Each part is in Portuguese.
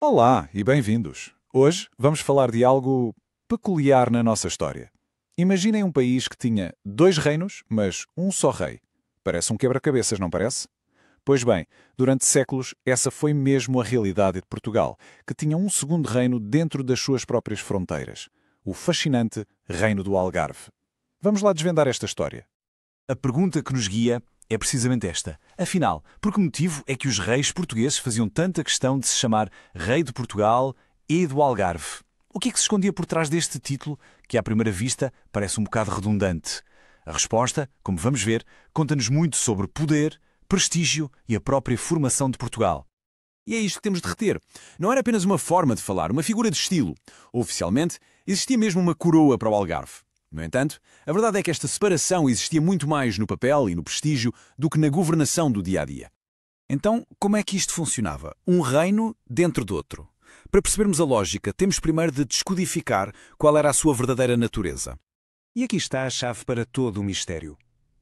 Olá e bem-vindos. Hoje vamos falar de algo peculiar na nossa história. Imaginem um país que tinha dois reinos, mas um só rei. Parece um quebra-cabeças, não parece? Pois bem, durante séculos essa foi mesmo a realidade de Portugal, que tinha um segundo reino dentro das suas próprias fronteiras. O fascinante Reino do Algarve. Vamos lá desvendar esta história. A pergunta que nos guia é precisamente esta. Afinal, por que motivo é que os reis portugueses faziam tanta questão de se chamar Rei de Portugal e do Algarve? O que é que se escondia por trás deste título, que à primeira vista parece um bocado redundante? A resposta, como vamos ver, conta-nos muito sobre poder, prestígio e a própria formação de Portugal. E é isto que temos de reter. Não era apenas uma forma de falar, uma figura de estilo. Oficialmente, existia mesmo uma coroa para o Algarve. No entanto, a verdade é que esta separação existia muito mais no papel e no prestígio do que na governação do dia-a-dia. Então, como é que isto funcionava? Um reino dentro de outro. Para percebermos a lógica, temos primeiro de descodificar qual era a sua verdadeira natureza. E aqui está a chave para todo o mistério.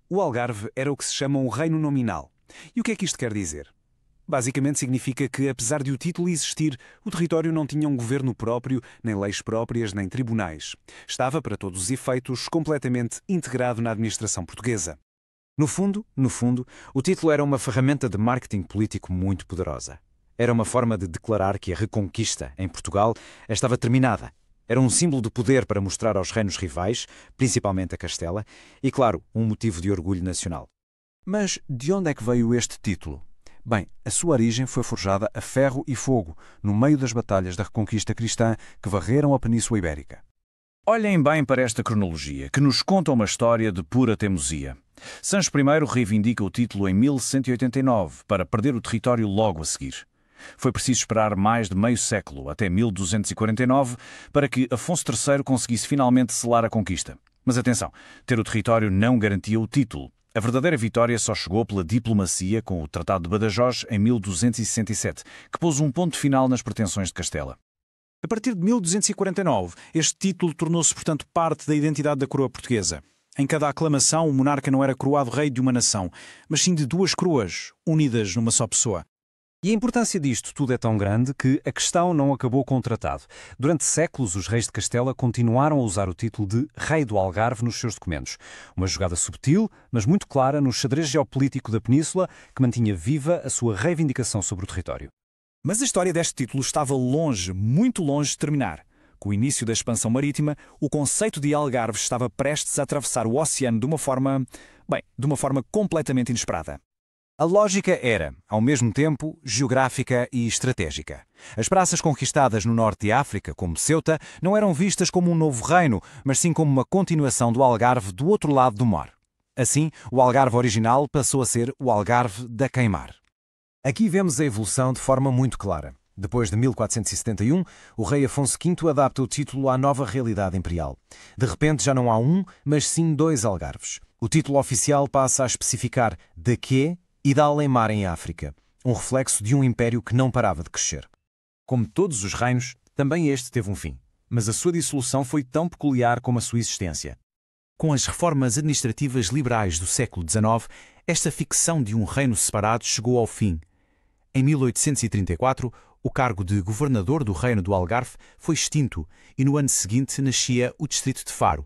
O Algarve era o que se chama um reino nominal. E o que é que isto quer dizer? Basicamente significa que, apesar de o título existir, o território não tinha um governo próprio, nem leis próprias, nem tribunais. Estava, para todos os efeitos, completamente integrado na administração portuguesa. No fundo, o título era uma ferramenta de marketing político muito poderosa. Era uma forma de declarar que a reconquista, em Portugal, estava terminada. Era um símbolo de poder para mostrar aos reinos rivais, principalmente a Castela, e, claro, um motivo de orgulho nacional. Mas de onde é que veio este título? Bem, a sua origem foi forjada a ferro e fogo, no meio das batalhas da Reconquista cristã que varreram a Península Ibérica. Olhem bem para esta cronologia, que nos conta uma história de pura teimosia. Sancho I reivindica o título em 1189, para perder o território logo a seguir. Foi preciso esperar mais de meio século, até 1249, para que Afonso III conseguisse finalmente selar a conquista. Mas atenção, ter o território não garantia o título. A verdadeira vitória só chegou pela diplomacia com o Tratado de Badajoz em 1267, que pôs um ponto final nas pretensões de Castela. A partir de 1249, este título tornou-se, portanto, parte da identidade da coroa portuguesa. Em cada aclamação, o monarca não era coroado rei de uma nação, mas sim de duas coroas, unidas numa só pessoa. E a importância disto tudo é tão grande que a questão não acabou com o tratado. Durante séculos, os reis de Castela continuaram a usar o título de Rei do Algarve nos seus documentos. Uma jogada subtil, mas muito clara no xadrez geopolítico da península, que mantinha viva a sua reivindicação sobre o território. Mas a história deste título estava longe, muito longe de terminar. Com o início da expansão marítima, o conceito de Algarve estava prestes a atravessar o oceano de uma forma completamente inesperada. A lógica era, ao mesmo tempo, geográfica e estratégica. As praças conquistadas no norte de África, como Ceuta, não eram vistas como um novo reino, mas sim como uma continuação do Algarve do outro lado do mar. Assim, o Algarve original passou a ser o Algarve da Queimar. Aqui vemos a evolução de forma muito clara. Depois de 1471, o rei Afonso V adapta o título à nova realidade imperial. De repente já não há um, mas sim dois Algarves. O título oficial passa a especificar de quê e da além-mar em África, um reflexo de um império que não parava de crescer. Como todos os reinos, também este teve um fim, mas a sua dissolução foi tão peculiar como a sua existência. Com as reformas administrativas liberais do século XIX, esta ficção de um reino separado chegou ao fim. Em 1834, o cargo de governador do Reino do Algarve foi extinto e no ano seguinte nascia o distrito de Faro.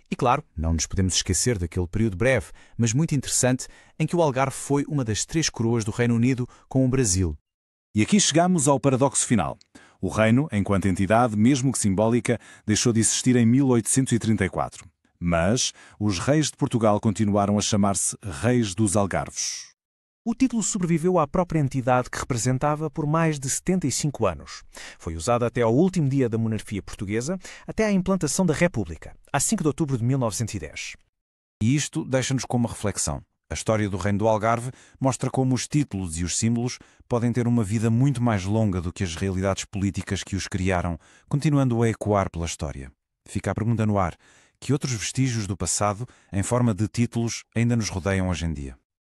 E claro, não nos podemos esquecer daquele período breve, mas muito interessante, em que o Algarve foi uma das três coroas do Reino Unido com o Brasil. E aqui chegamos ao paradoxo final. O reino, enquanto entidade, mesmo que simbólica, deixou de existir em 1834. Mas os reis de Portugal continuaram a chamar-se Reis dos Algarves. O título sobreviveu à própria entidade que representava por mais de 75 anos. Foi usado até ao último dia da monarquia portuguesa, até à implantação da República, a 5 de outubro de 1910. E isto deixa-nos com uma reflexão. A história do Reino do Algarve mostra como os títulos e os símbolos podem ter uma vida muito mais longa do que as realidades políticas que os criaram, continuando a ecoar pela história. Fica a pergunta no ar: que outros vestígios do passado, em forma de títulos, ainda nos rodeiam hoje em dia?